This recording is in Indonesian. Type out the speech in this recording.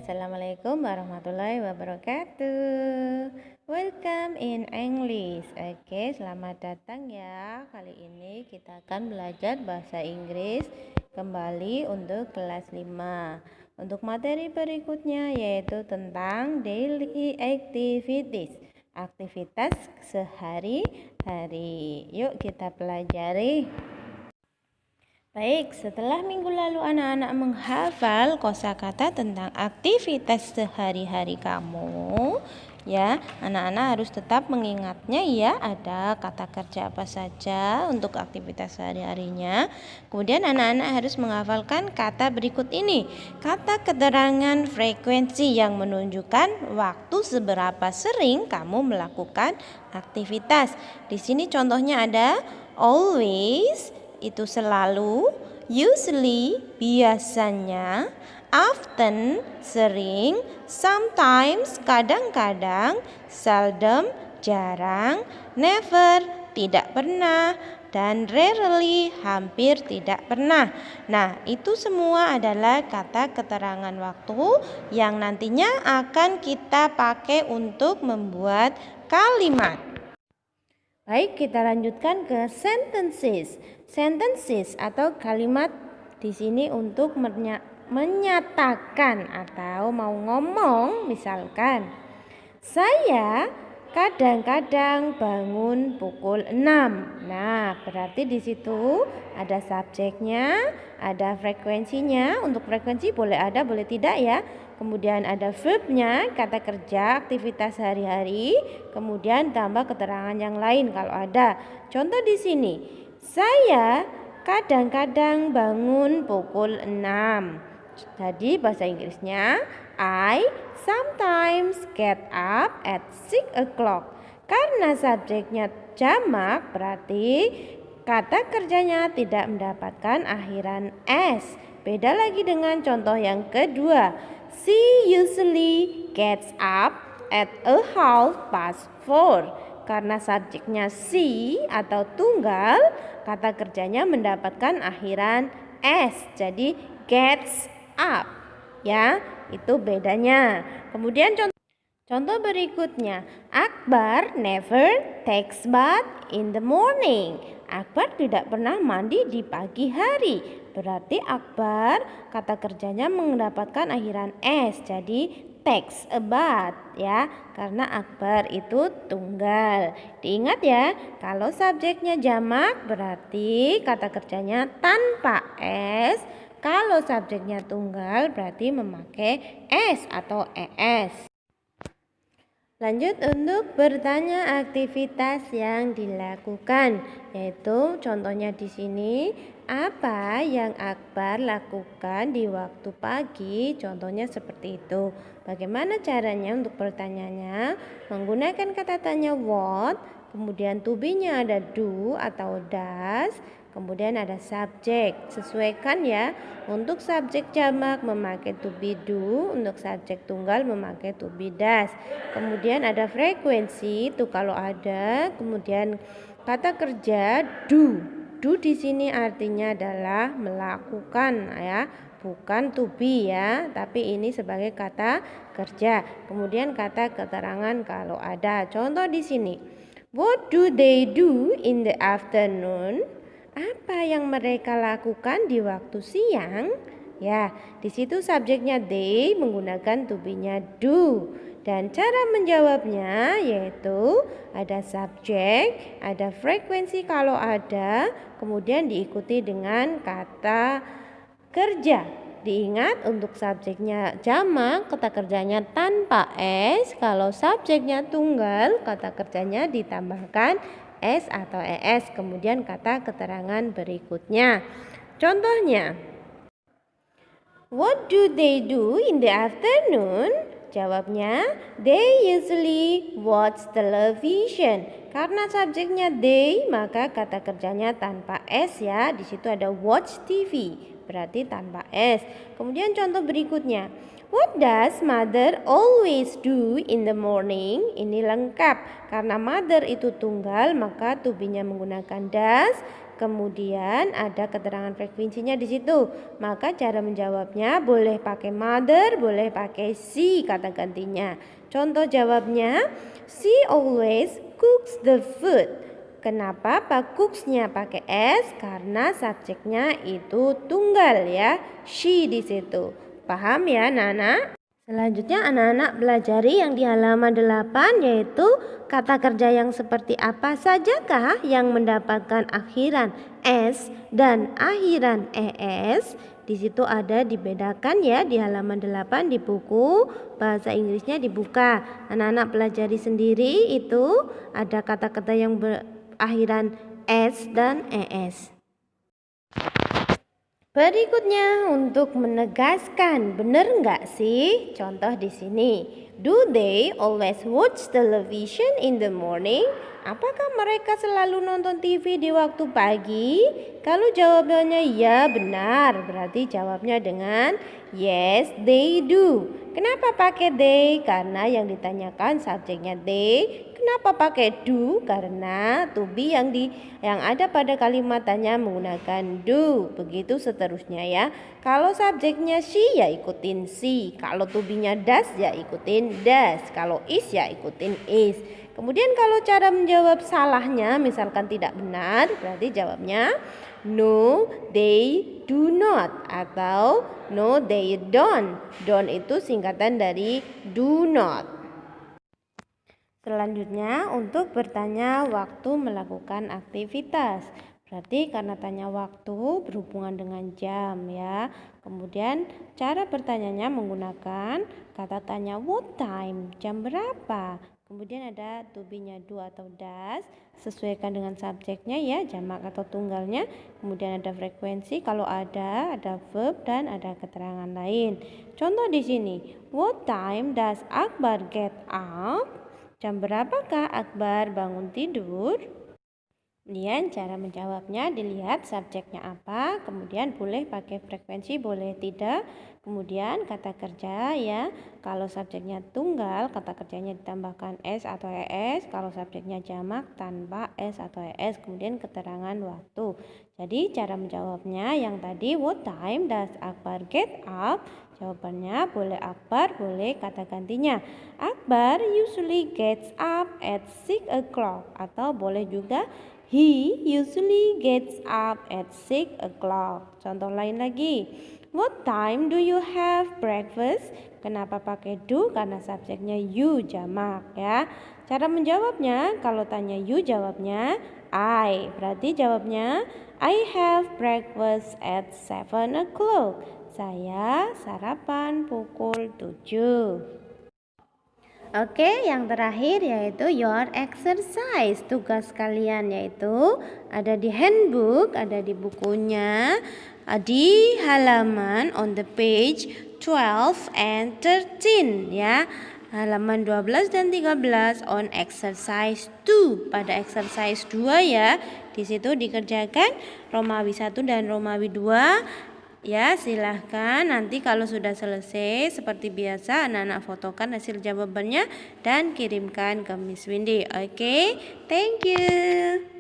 Assalamualaikum warahmatullahi wabarakatuh. Welcome in English. Oke, selamat datang ya. Kali ini kita akan belajar bahasa Inggris kembali untuk kelas 5. Untuk materi berikutnya yaitu tentang daily activities, aktivitas sehari-hari. Yuk kita pelajari. Baik, setelah minggu lalu anak-anak menghafal kosakata tentang aktivitas sehari-hari kamu, ya, anak-anak harus tetap mengingatnya ya, ada kata kerja apa saja untuk aktivitas sehari-harinya. Kemudian anak-anak harus menghafalkan kata berikut ini. Kata keterangan frekuensi yang menunjukkan waktu seberapa sering kamu melakukan aktivitas. Di sini contohnya ada always, itu selalu, usually, biasanya, often, sering, sometimes, kadang-kadang, seldom, jarang, never, tidak pernah, dan rarely, hampir tidak pernah. Nah, itu semua adalah kata keterangan waktu yang nantinya akan kita pakai untuk membuat kalimat. Baik, kita lanjutkan ke sentences. Sentences atau kalimat di sini untuk menyatakan atau mau ngomong, misalkan saya kadang-kadang bangun pukul 6. Nah, berarti di situ ada subjeknya, ada frekuensinya. Untuk frekuensi boleh ada, boleh tidak ya. Kemudian ada verbnya, kata kerja, aktivitas sehari-hari. Kemudian tambah keterangan yang lain kalau ada. Contoh di sini, saya kadang-kadang bangun pukul 6. Jadi bahasa Inggrisnya, I sometimes get up at 6 o'clock. Karena subjeknya jamak, berarti kata kerjanya tidak mendapatkan akhiran S. Beda lagi dengan contoh yang kedua. She usually gets up at 4:30. Karena subjeknya she atau tunggal, kata kerjanya mendapatkan akhiran S. Jadi gets up. Ya, itu bedanya. Kemudian contoh berikutnya, Akbar never takes bath in the morning. Akbar tidak pernah mandi di pagi hari. Berarti Akbar kata kerjanya mendapatkan akhiran S. Jadi takes a bath ya, karena Akbar itu tunggal. Diingat ya, kalau subjeknya jamak berarti kata kerjanya tanpa S. Kalau subjeknya tunggal berarti memakai S atau ES. Lanjut untuk bertanya aktivitas yang dilakukan, yaitu contohnya di sini, apa yang Akbar lakukan di waktu pagi? Contohnya seperti itu. Bagaimana caranya untuk pertanyaannya? Menggunakan kata tanya what, kemudian to be-nya ada do atau does, kemudian ada subjek. Sesuaikan ya. Untuk subjek jamak memakai to be do, untuk subjek tunggal memakai to be does. Kemudian ada frekuensi itu kalau ada. Kemudian kata kerja do. Do di sini artinya adalah melakukan ya, bukan to be ya, tapi ini sebagai kata kerja. Kemudian kata keterangan kalau ada. Contoh di sini. What do they do in the afternoon? Apa yang mereka lakukan di waktu siang? Ya, di situ subjeknya they menggunakan to be-nya do. Dan cara menjawabnya yaitu ada subjek, ada frekuensi kalau ada, kemudian diikuti dengan kata kerja. Diingat untuk subjeknya jamak, kata kerjanya tanpa S. Kalau subjeknya tunggal, kata kerjanya ditambahkan S atau ES. Kemudian kata keterangan berikutnya. Contohnya, what do they do in the afternoon? Jawabnya, they usually watch television. Karena subjeknya they, maka kata kerjanya tanpa S ya. Di situ ada watch TV, berarti tanpa S. Kemudian contoh berikutnya, what does mother always do in the morning? Ini lengkap. Karena mother itu tunggal, maka to be-nya menggunakan does. kemudian ada keterangan frekuensinya di situ. Maka cara menjawabnya boleh pakai mother, boleh pakai she kata gantinya. Contoh jawabnya, she always cooks the food. Kenapa Pak cooks-nya pakai S? Karena subjeknya itu tunggal ya, she di situ. Paham ya anak-anak? Selanjutnya anak-anak belajari yang di halaman 8 yaitu kata kerja yang seperti apa sajakah yang mendapatkan akhiran S dan akhiran ES. Di situ ada dibedakan ya di halaman 8 di buku bahasa Inggrisnya dibuka. Anak-anak pelajari sendiri itu ada kata-kata yang berakhiran S dan ES. Berikutnya untuk menegaskan, benar nggak sih? Contoh di sini, do they always watch television in the morning? Apakah mereka selalu nonton TV di waktu pagi? Kalau jawabannya ya benar, berarti jawabnya dengan yes they do. Kenapa pakai they? Karena yang ditanyakan subjeknya they. Kenapa pakai do? Karena to be yang ada pada kalimat tanya menggunakan do. Begitu seterusnya ya. Kalau subjeknya she ya ikutin she. Kalau to be-nya does ya ikutin does. Kalau is ya ikutin is. Kemudian kalau cara menjawab salahnya misalkan tidak benar, berarti jawabnya no they do not atau no they don't. Don't itu singkatan dari do not. Selanjutnya untuk bertanya waktu melakukan aktivitas. Berarti karena tanya waktu berhubungan dengan jam ya. Kemudian cara bertanyanya menggunakan kata tanya what time, jam berapa. Kemudian ada to be-nya do atau does, sesuaikan dengan subjeknya ya, jamak atau tunggalnya. Kemudian ada frekuensi kalau ada verb dan ada keterangan lain. Contoh di sini, what time does Akbar get up? Jam berapakah Akbar bangun tidur? Kemudian cara menjawabnya dilihat subjeknya apa, kemudian boleh pakai frekuensi, boleh tidak. Kemudian kata kerja ya, kalau subjeknya tunggal, kata kerjanya ditambahkan S atau ES. Kalau subjeknya jamak tanpa S atau ES. Kemudian keterangan waktu. Jadi cara menjawabnya yang tadi, what time does Akbar get up? Jawabannya boleh Akbar, boleh kata gantinya. Akbar usually gets up at 6 o'clock. Atau boleh juga he usually gets up at 6 o'clock. Contoh lain lagi. What time do you have breakfast? Kenapa pakai do? Karena subjeknya you jamak ya. Cara menjawabnya, kalau tanya you jawabnya I. Berarti jawabnya I have breakfast at 7 o'clock. Saya sarapan pukul 7. Oke, yang terakhir yaitu your exercise. Tugas kalian yaitu ada di handbook, ada di bukunya, di halaman on the page 12 and 13 ya. Halaman 12 dan 13 on exercise 2. Pada exercise 2 ya. Di situ dikerjakan Romawi 1 dan Romawi 2. Ya, silahkan nanti kalau sudah selesai seperti biasa anak-anak fotokan hasil jawabannya dan kirimkan ke Miss Windy. Oke, thank you.